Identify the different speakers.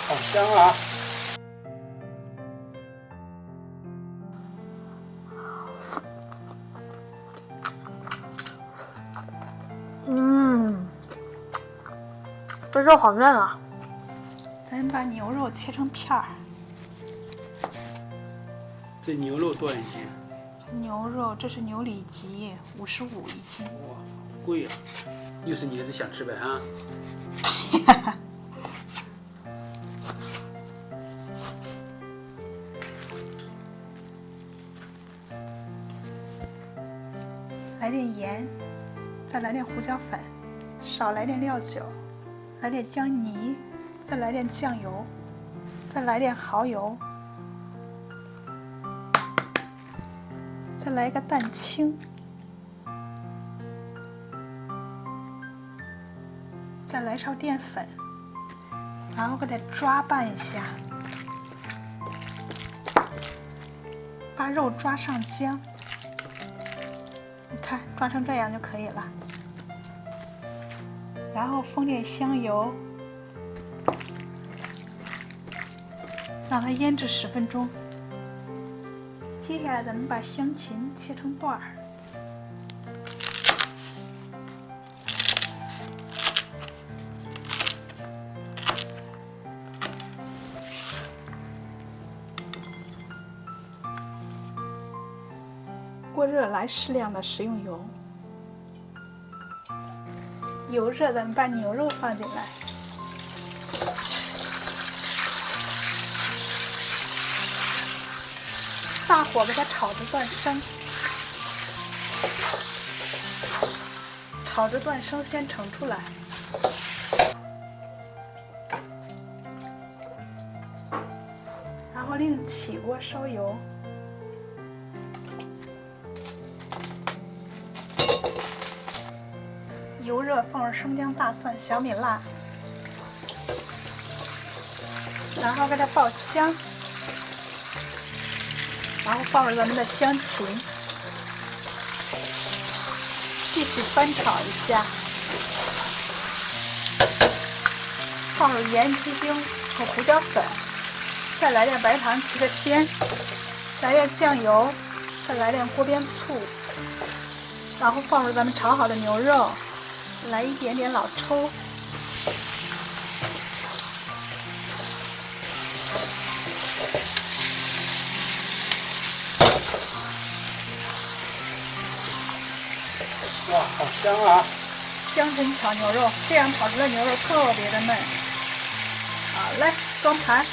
Speaker 1: 好香啊！
Speaker 2: 这肉好嫩啊！
Speaker 3: 咱把牛肉切成片儿。
Speaker 1: 这牛肉多少钱？
Speaker 3: 牛肉这是牛里脊，55一斤。
Speaker 1: 哇，贵啊！又是你儿子想吃呗哈？
Speaker 3: 来点盐，再来点胡椒粉，少来点料酒，来点姜泥，再来点酱油，再来点蚝油，再来一个蛋清，再来勺淀粉，然后给它抓拌一下，把肉抓上浆。你看，抓成这样就可以了。然后封点香油，让它腌制10分钟。接下来咱们把香芹切成段儿，锅热来适量的食用油，油热咱们把牛肉放进来，大火给它炒至断生，炒至断生先盛出来，然后另起锅烧油。油热，放入生姜、大蒜、小米辣，然后给它爆香，然后放入咱们的香芹，继续翻炒一下，放入盐、鸡精和胡椒粉，再来点白糖提个鲜，来点酱油，再来点锅边醋，然后放入咱们炒好的牛肉。来一点点老抽，
Speaker 1: 哇，好香啊！
Speaker 3: 香椿炒牛肉，这样炒出来牛肉特别的嫩。好嘞，装盘。